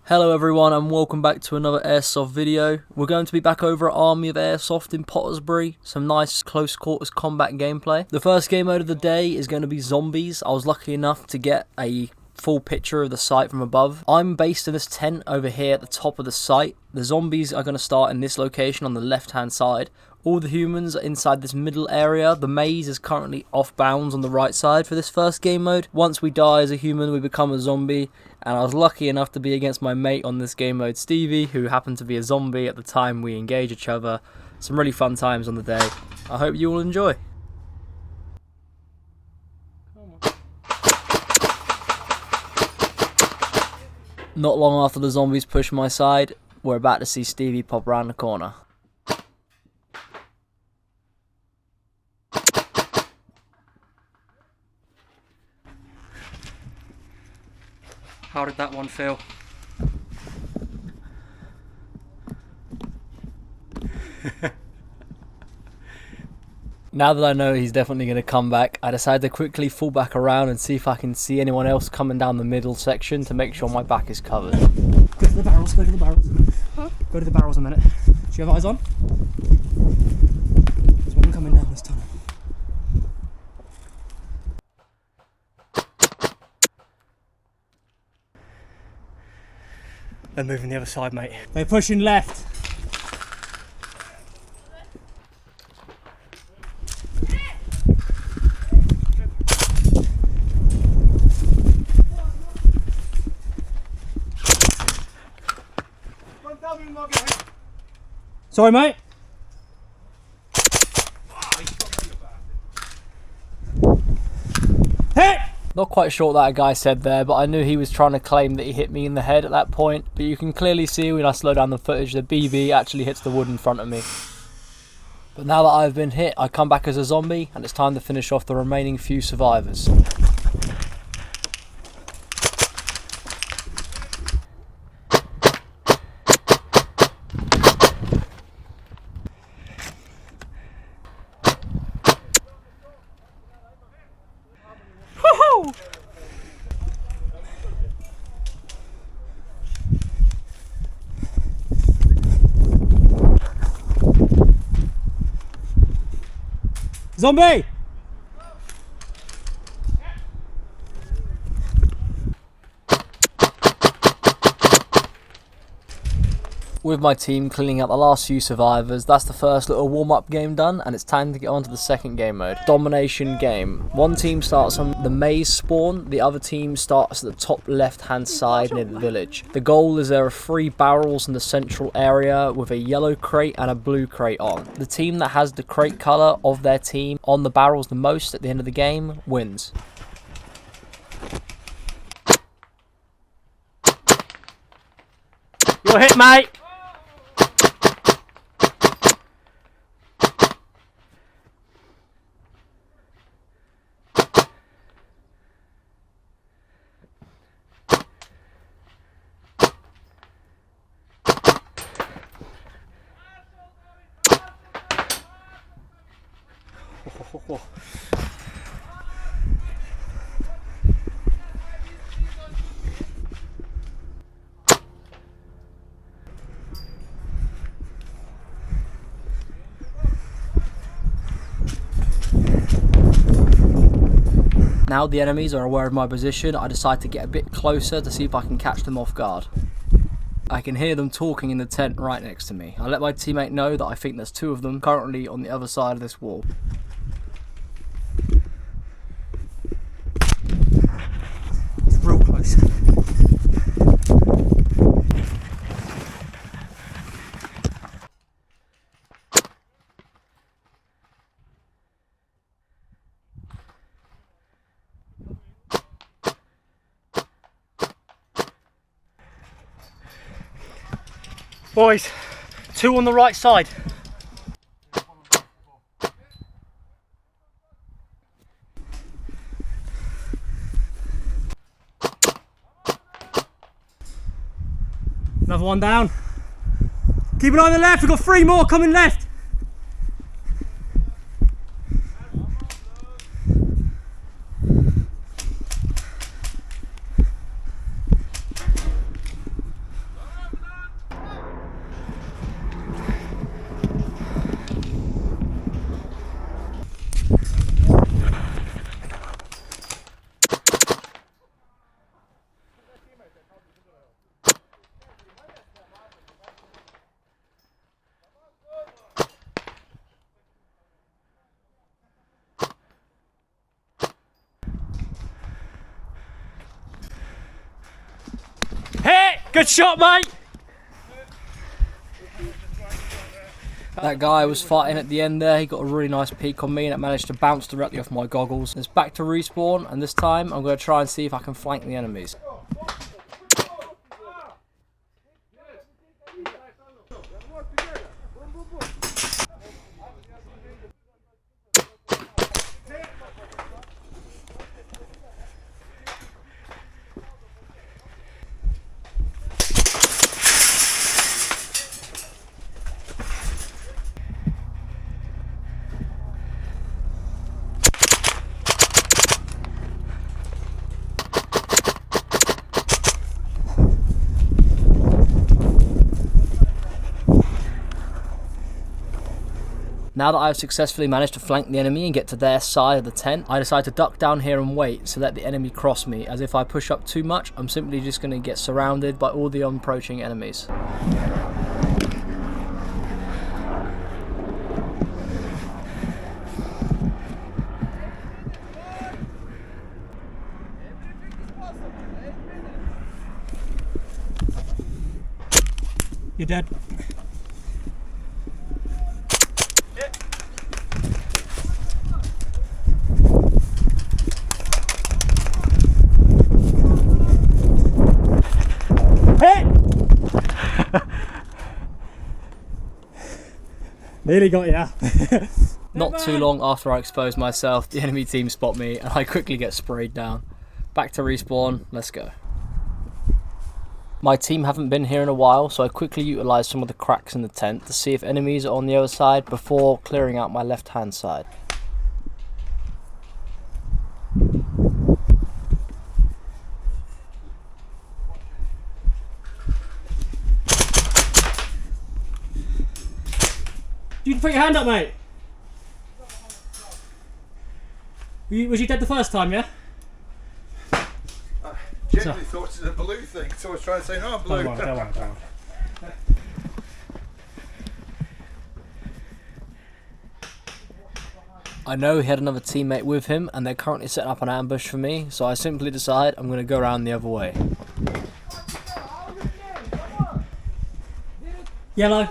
Hello everyone and welcome back to another Airsoft video. We're going to be back over at Army of Airsoft in Pottersbury. Some nice close quarters combat gameplay. The first game mode of the day is going to be zombies. I was lucky enough to get a full picture of the site from above. I'm based in this tent over here at the top of the site. The zombies are going to start in this location on the left hand side. All the humans are inside this middle area. The maze is currently off bounds on the right side for this first game mode. Once we die as a human, we become a zombie. And I was lucky enough to be against my mate on this game mode, Stevie, who happened to be a zombie at the time we engage each other. Some really fun times on the day. I hope you all enjoy. Not long after the zombies push my side, we're about to see Stevie pop around the corner. How did that one feel? Now that I know he's definitely going to come back, I decided to quickly fall back around and see if I can see anyone else coming down the middle section to make sure my back is covered. Go to the barrels, go to the barrels. Huh? Go to the barrels a minute. Do you have eyes on? There's one coming down this tunnel. They're moving the other side, mate. They're pushing left. Sorry, mate. Hit! Not quite sure what that guy said there, but I knew he was trying to claim that he hit me in the head at that point. But you can clearly see when I slow down the footage, the BB actually hits the wood in front of me. But now that I've been hit, I come back as a zombie, and it's time to finish off the remaining few survivors. Zombie! With my team cleaning out the last few survivors, that's the first little warm-up game done, and it's time to get on to the second game mode. Domination game. One team starts on the maze spawn, the other team starts at the top left-hand side near the village. The goal is there are 3 barrels in the central area with a yellow crate and a blue crate on. The team that has the crate colour of their team on the barrels the most at the end of the game wins. You're hit, mate! Now the enemies are aware of my position, I decide to get a bit closer to see if I can catch them off guard. I can hear them talking in the tent right next to me. I let my teammate know that I think there's 2 of them currently on the other side of this wall. It's real close. Boys, 2 on the right side. Another one down. Keep an eye on the left, we've got 3 more coming left. Good shot, mate! That guy was fighting at the end there. He got a really nice peek on me and it managed to bounce directly off my goggles. It's back to respawn, and this time I'm going to try and see if I can flank the enemies. Now that I've successfully managed to flank the enemy and get to their side of the tent, I decide to duck down here and wait so that the enemy cross me, as if I push up too much, I'm simply just going to get surrounded by all the approaching enemies. You're dead. Nearly got you. Not too long after I expose myself, the enemy team spot me and I quickly get sprayed down. Back to respawn, let's go. My team haven't been here in a while, so I quickly utilise some of the cracks in the tent to see if enemies are on the other side before clearing out my left hand side. You can put your hand up, mate. Was you dead the first time, yeah? Genuinely thought it was a blue thing, so I was trying to say, no, I'm blue. Don't worry. I know he had another teammate with him and they're currently setting up an ambush for me, so I simply decide I'm going to go around the other way. Yellow.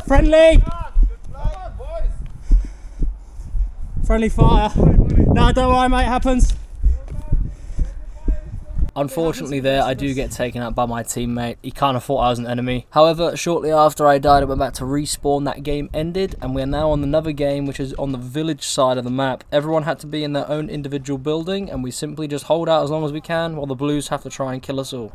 Friendly! Friendly fire. No, don't worry, mate, it happens. Unfortunately there, I do get taken out by my teammate. He kind of thought I was an enemy. However, shortly after I died, I went back to respawn. That game ended, and we're now on another game, which is on the village side of the map. Everyone had to be in their own individual building, and we simply just hold out as long as we can, while the blues have to try and kill us all.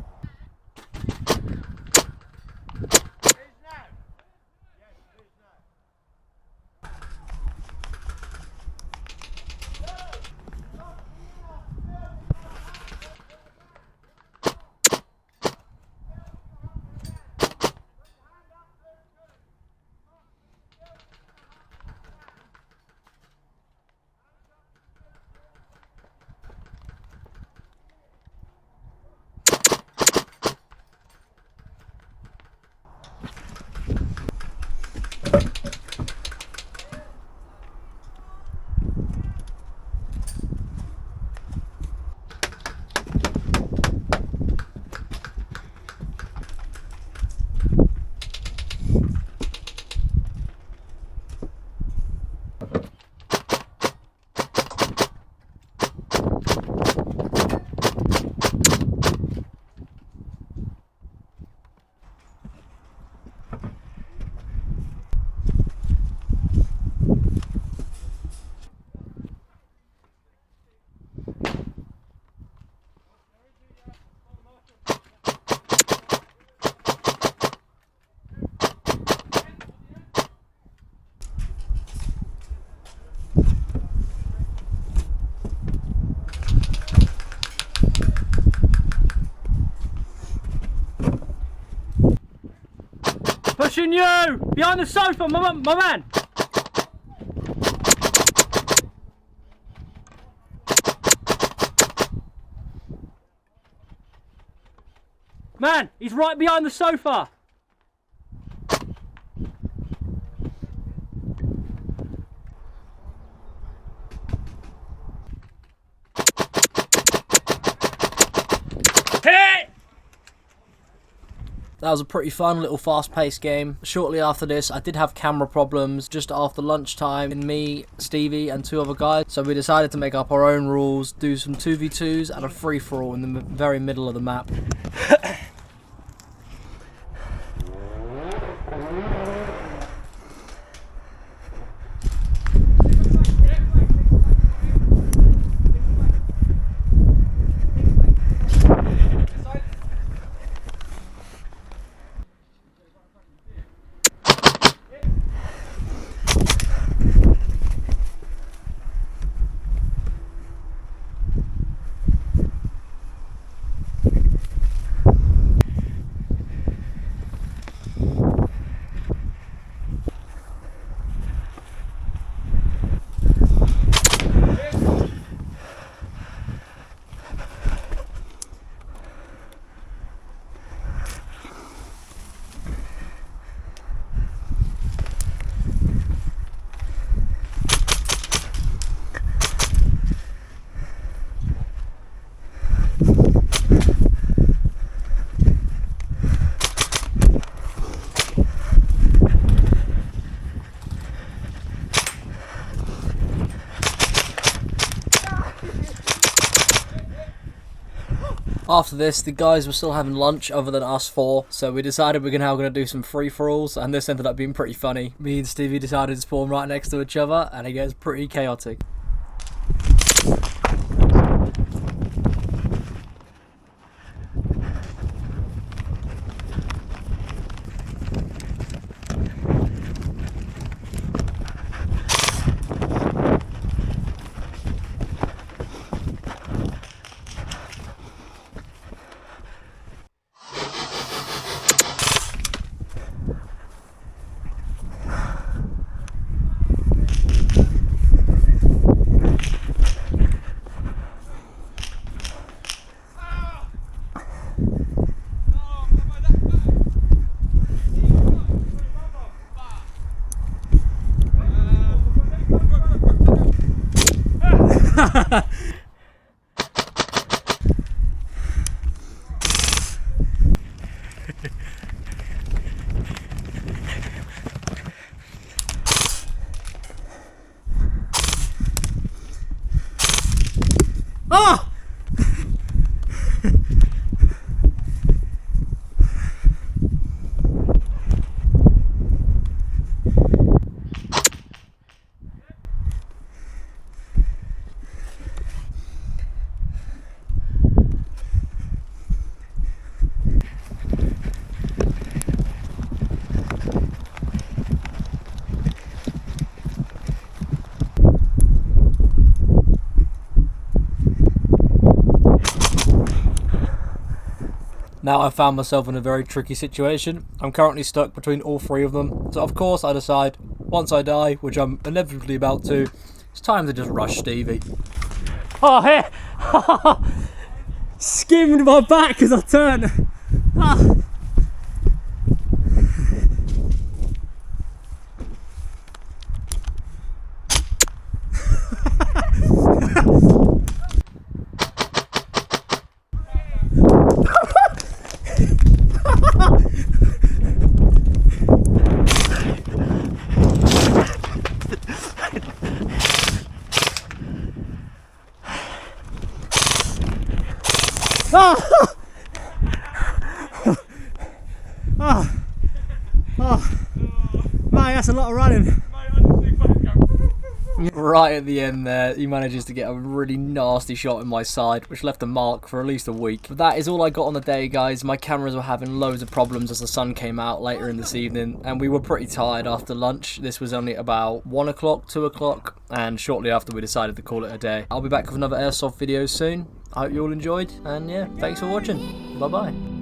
Pushing you! Behind the sofa, my man! Man, he's right behind the sofa. Hit! That was a pretty fun little fast-paced game. Shortly after this, I did have camera problems just after lunchtime in me, Stevie, and 2 other guys. So we decided to make up our own rules, do some 2v2s and a free-for-all in the very middle of the map. After this, the guys were still having lunch other than us 4, so we decided we're now going to do some free-for-alls, and this ended up being pretty funny. Me and Stevie decided to spawn right next to each other, and it gets pretty chaotic. Ah! Now I found myself in a very tricky situation. I'm currently stuck between all 3 of them. So of course I decide, once I die, which I'm inevitably about to, it's time to just rush Stevie. Oh, here! Skimmed my back as I turn. Ah. Mate, that's a lot of running. Right at the end there, he manages to get a really nasty shot in my side, which left a mark for at least a week. But that is all I got on the day, guys. My cameras were having loads of problems as the sun came out later in this evening, and we were pretty tired after lunch. This was only about 1 o'clock, 2 o'clock, and shortly after we decided to call it a day. I'll be back with another Airsoft video soon. I hope you all enjoyed, and yeah, thanks for watching. Bye-bye.